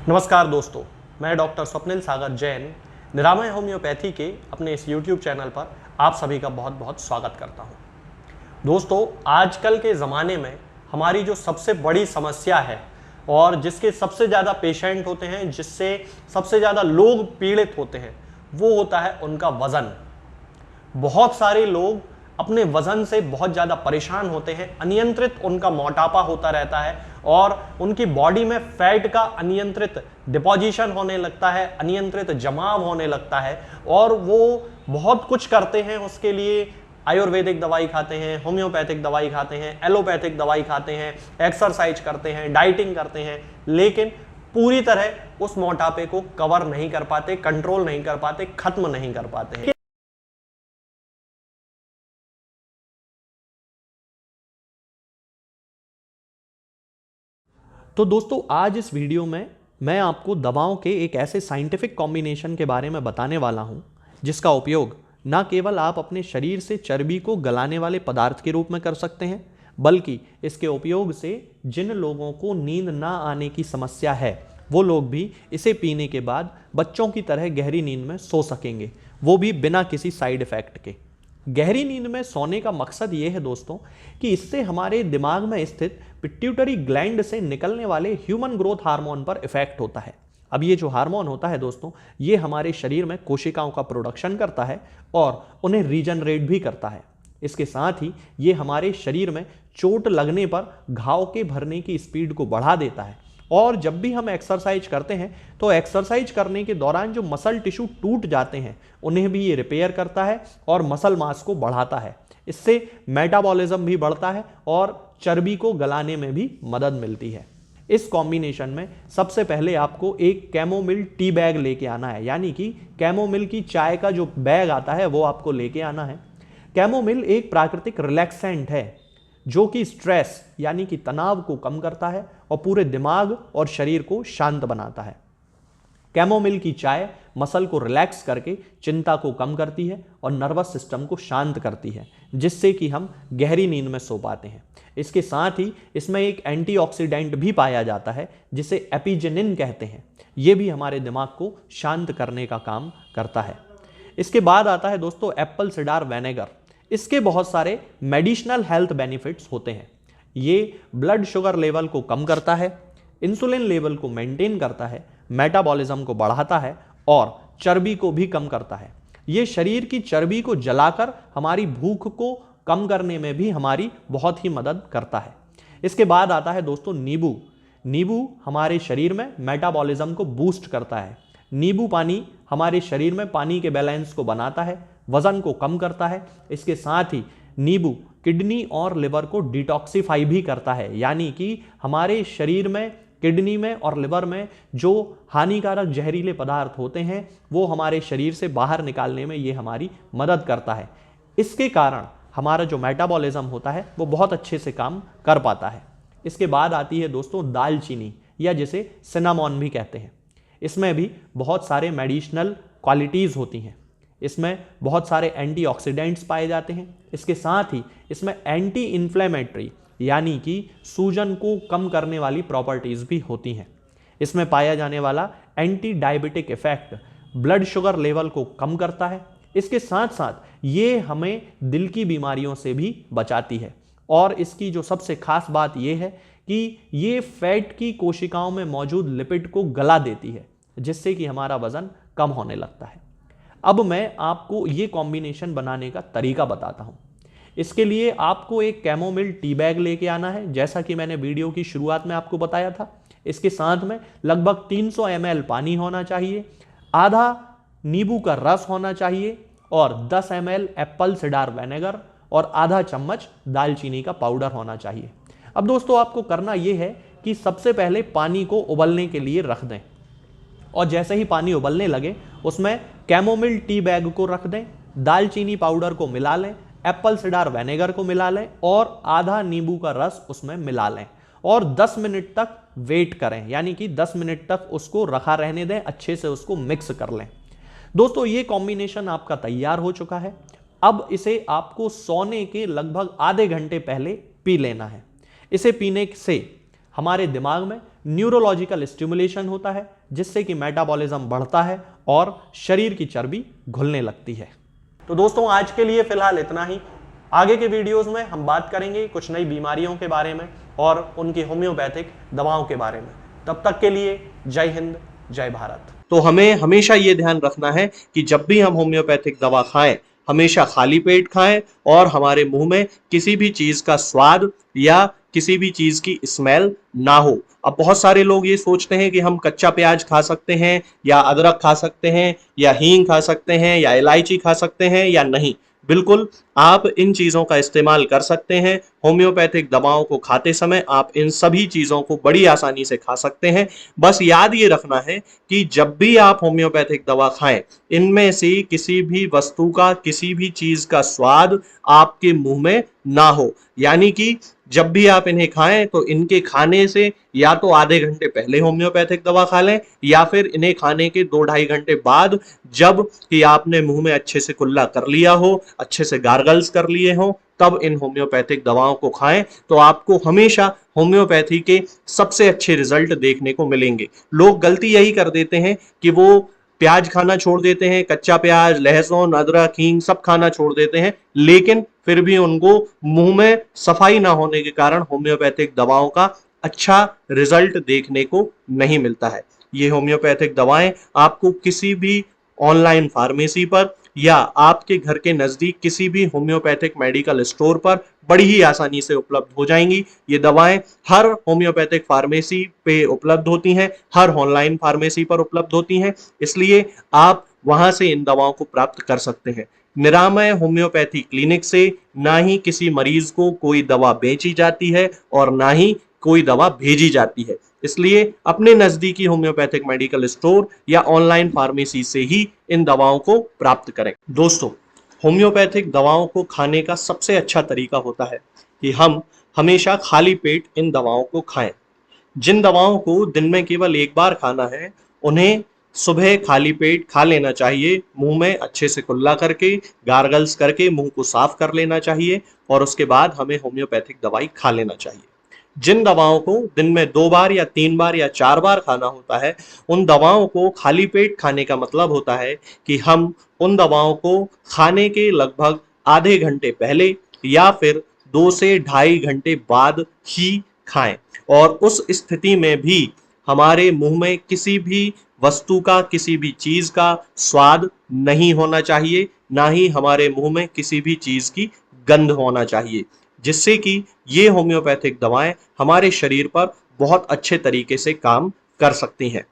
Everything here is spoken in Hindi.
नमस्कार दोस्तों, मैं डॉक्टर स्वप्निल सागर जैन निरामय होम्योपैथी के अपने इस YouTube चैनल पर आप सभी का बहुत बहुत स्वागत करता हूं। दोस्तों, आजकल के ज़माने में हमारी जो सबसे बड़ी समस्या है और जिसके सबसे ज़्यादा पेशेंट होते हैं, जिससे सबसे ज़्यादा लोग पीड़ित होते हैं, वो होता है उनका वज़न। बहुत सारे लोग अपने वजन से बहुत ज़्यादा परेशान होते हैं, अनियंत्रित उनका मोटापा होता रहता है और उनकी बॉडी में फैट का अनियंत्रित डिपोजिशन होने लगता है, अनियंत्रित जमाव होने लगता है और वो बहुत कुछ करते हैं उसके लिए। आयुर्वेदिक दवाई खाते हैं, होम्योपैथिक दवाई खाते हैं, एलोपैथिक दवाई खाते हैं, एक्सरसाइज करते हैं, डाइटिंग करते हैं, लेकिन पूरी तरह उस मोटापे को कवर नहीं कर पाते, कंट्रोल नहीं कर पाते, खत्म नहीं कर पाते हैं। तो दोस्तों, आज इस वीडियो में मैं आपको दवाओं के एक ऐसे साइंटिफिक कॉम्बिनेशन के बारे में बताने वाला हूं जिसका उपयोग न केवल आप अपने शरीर से चर्बी को गलाने वाले पदार्थ के रूप में कर सकते हैं, बल्कि इसके उपयोग से जिन लोगों को नींद ना आने की समस्या है वो लोग भी इसे पीने के बाद बच्चों की तरह गहरी नींद में सो सकेंगे, वो भी बिना किसी साइड इफेक्ट के। गहरी नींद में सोने का मकसद ये है दोस्तों कि इससे हमारे दिमाग में स्थित पिट्यूटरी ग्लैंड से निकलने वाले ह्यूमन ग्रोथ हार्मोन पर इफेक्ट होता है। अब ये जो हार्मोन होता है दोस्तों, ये हमारे शरीर में कोशिकाओं का प्रोडक्शन करता है और उन्हें रीजनरेट भी करता है। इसके साथ ही ये हमारे शरीर में चोट लगने पर घाव के भरने की स्पीड को बढ़ा देता है और जब भी हम एक्सरसाइज करते हैं तो एक्सरसाइज करने के दौरान जो मसल टिश्यू टूट जाते हैं उन्हें भी ये रिपेयर करता है और मसल मास को बढ़ाता है। इससे मेटाबॉलिज्म भी बढ़ता है और चर्बी को गलाने में भी मदद मिलती है। इस कॉम्बिनेशन में सबसे पहले आपको एक कैमोमिल टी बैग लेके आना है, यानी कि कैमोमिल की चाय का जो बैग आता है वो आपको लेके आना है। कैमोमिल एक प्राकृतिक रिलैक्सेंट है जो कि स्ट्रेस यानी कि तनाव को कम करता है और पूरे दिमाग और शरीर को शांत बनाता है। कैमोमिल की चाय मसल को रिलैक्स करके चिंता को कम करती है और नर्वस सिस्टम को शांत करती है, जिससे कि हम गहरी नींद में सो पाते हैं। इसके साथ ही इसमें एक एंटीऑक्सीडेंट भी पाया जाता है जिसे एपिजेनिन कहते हैं। ये भी हमारे दिमाग को शांत करने का काम करता है। इसके बाद आता है दोस्तों एप्पल सिडार विनेगर। इसके बहुत सारे मेडिसिनल हेल्थ बेनिफिट्स होते हैं। ये ब्लड शुगर लेवल को कम करता है, इंसुलिन लेवल को मेंटेन करता है, मेटाबॉलिज्म को बढ़ाता है और चर्बी को भी कम करता है। ये शरीर की चर्बी को जलाकर हमारी भूख को कम करने में भी हमारी बहुत ही मदद करता है। इसके बाद आता है दोस्तों नींबू। नींबू हमारे शरीर में मेटाबॉलिज्म को बूस्ट करता है। नींबू पानी हमारे शरीर में पानी के बैलेंस को बनाता है, वजन को कम करता है। इसके साथ ही नींबू किडनी और लिवर को डिटॉक्सिफाई भी करता है, यानी कि हमारे शरीर में किडनी में और लिवर में जो हानिकारक जहरीले पदार्थ होते हैं वो हमारे शरीर से बाहर निकालने में ये हमारी मदद करता है। इसके कारण हमारा जो मेटाबॉलिज्म होता है वो बहुत अच्छे से काम कर पाता है। इसके बाद आती है दोस्तों दालचीनी, या जिसे सिनामॉन भी कहते हैं। इसमें भी बहुत सारे मेडिसिनल क्वालिटीज़ होती हैं। इसमें बहुत सारे एंटीऑक्सीडेंट्स पाए जाते हैं। इसके साथ ही इसमें एंटी इन्फ्लेमेटरी यानी कि सूजन को कम करने वाली प्रॉपर्टीज़ भी होती हैं। इसमें पाया जाने वाला anti diabetic effect blood sugar level को कम करता है। इसके साथ साथ ये हमें दिल की बीमारियों से भी बचाती है और इसकी जो सबसे खास बात ये है कि ये फैट की कोशिकाओं में मौजूद लिपिड को गला देती है, जिससे कि हमारा वजन कम होने लगता है। अब मैं आपको ये कॉम्बिनेशन बनाने का तरीका बताता हूँ। इसके लिए आपको एक कैमोमिल टी बैग लेके आना है, जैसा कि मैंने वीडियो की शुरुआत में आपको बताया था। इसके साथ में लगभग 300 ml पानी होना चाहिए, आधा नींबू का रस होना चाहिए और 10 ml एप्पल सिडार विनेगर और आधा चम्मच दालचीनी का पाउडर होना चाहिए। अब दोस्तों आपको करना यह है कि सबसे पहले पानी को उबलने के लिए रख दें और जैसे ही पानी उबलने लगे उसमें कैमोमिल टी बैग को रख दें, दालचीनी पाउडर को मिला लें, एप्पल सिडार विनेगर को मिला लें और आधा नींबू का रस उसमें मिला लें और 10 मिनट तक वेट करें, यानी कि 10 मिनट तक उसको रखा रहने दें, अच्छे से उसको मिक्स कर लें। दोस्तों ये कॉम्बिनेशन आपका तैयार हो चुका है। अब इसे आपको सोने के लगभग आधे घंटे पहले पी लेना है। इसे पीने से हमारे दिमाग में न्यूरोलॉजिकल स्टिमुलेशन होता है, जिससे कि मेटाबॉलिज्म बढ़ता है और शरीर की चर्बी घुलने लगती है। तो दोस्तों आज के लिए फिलहाल इतना ही। आगे के वीडियोस में हम बात करेंगे कुछ नई बीमारियों के बारे में और उनकी होम्योपैथिक दवाओं के बारे में। तब तक के लिए जय हिंद, जय भारत। तो हमें हमेशा ये ध्यान रखना है कि जब भी हम होम्योपैथिक दवा खाएं, हमेशा खाली पेट खाएं और हमारे मुंह में किसी भी चीज का स्वाद या किसी भी चीज की स्मेल ना हो। अब बहुत सारे लोग ये सोचते हैं कि हम कच्चा प्याज खा सकते हैं या अदरक खा सकते हैं या हींग खा सकते हैं या इलायची खा सकते हैं या नहीं। बिल्कुल आप इन चीजों का इस्तेमाल कर सकते हैं। होम्योपैथिक दवाओं को खाते समय आप इन सभी चीजों को बड़ी आसानी से खा सकते हैं। बस याद ये रखना है कि जब भी आप होम्योपैथिक दवा खाएं, इनमें से किसी भी वस्तु का, किसी भी चीज का स्वाद आपके मुंह में ना हो। यानी कि जब भी आप इन्हें खाएं तो इनके खाने से या तो आधे घंटे पहले होम्योपैथिक दवा खा लें या फिर इन्हें खाने के 2-2.5 घंटे बाद, जब कि आपने मुंह में अच्छे से कुल्ला कर लिया हो, अच्छे से गार्गल्स कर लिए हो, तब इन होम्योपैथिक दवाओं को खाएं। तो आपको हमेशा होम्योपैथी के सबसे अच्छे रिजल्ट देखने को मिलेंगे। लोग गलती यही कर देते हैं कि वो प्याज खाना छोड़ देते हैं, कच्चा प्याज, लहसुन, अदरक, हींग सब खाना छोड़ देते हैं, लेकिन फिर भी उनको मुंह में सफाई ना होने के कारण होम्योपैथिक दवाओं का अच्छा रिजल्ट देखने को नहीं मिलता है। ये होम्योपैथिक दवाएं आपको किसी भी ऑनलाइन फार्मेसी पर या आपके घर के नजदीक किसी भी होम्योपैथिक मेडिकल स्टोर पर बड़ी ही आसानी से उपलब्ध हो जाएंगी। ये दवाएं हर होम्योपैथिक फार्मेसी पे उपलब्ध होती हैं, हर ऑनलाइन फार्मेसी पर उपलब्ध होती हैं, इसलिए आप वहां से इन दवाओं को प्राप्त कर सकते हैं। निरामय होम्योपैथी क्लिनिक से ना ही किसी मरीज को कोई दवा बेची जाती है और ना ही कोई दवा भेजी जाती है, इसलिए अपने नजदीकी होम्योपैथिक मेडिकल स्टोर या ऑनलाइन फार्मेसी से ही इन दवाओं को प्राप्त करें। दोस्तों, होम्योपैथिक दवाओं को खाने का सबसे अच्छा तरीका होता है कि हम हमेशा खाली पेट इन दवाओं को खाएं। जिन दवाओं को दिन में केवल एक बार खाना है, उन्हें सुबह खाली पेट खा लेना चाहिए। मुंह में अच्छे से कुल्ला करके, गार्गल्स करके मुंह को साफ कर लेना चाहिए और उसके बाद हमें होम्योपैथिक दवाई खा लेना चाहिए। जिन दवाओं को दिन में 2 बार या 3 बार या 4 बार खाना होता है, उन दवाओं को खाली पेट खाने का मतलब होता है कि हम उन दवाओं को खाने के लगभग आधे घंटे पहले या फिर 2 से 2.5 घंटे बाद ही खाएं। और उस स्थिति में भी हमारे मुंह में किसी भी वस्तु का, किसी भी चीज का स्वाद नहीं होना चाहिए, ना ही हमारे मुंह में किसी भी चीज की गंध होना चाहिए, जिससे कि ये होम्योपैथिक दवाएं हमारे शरीर पर बहुत अच्छे तरीके से काम कर सकती हैं।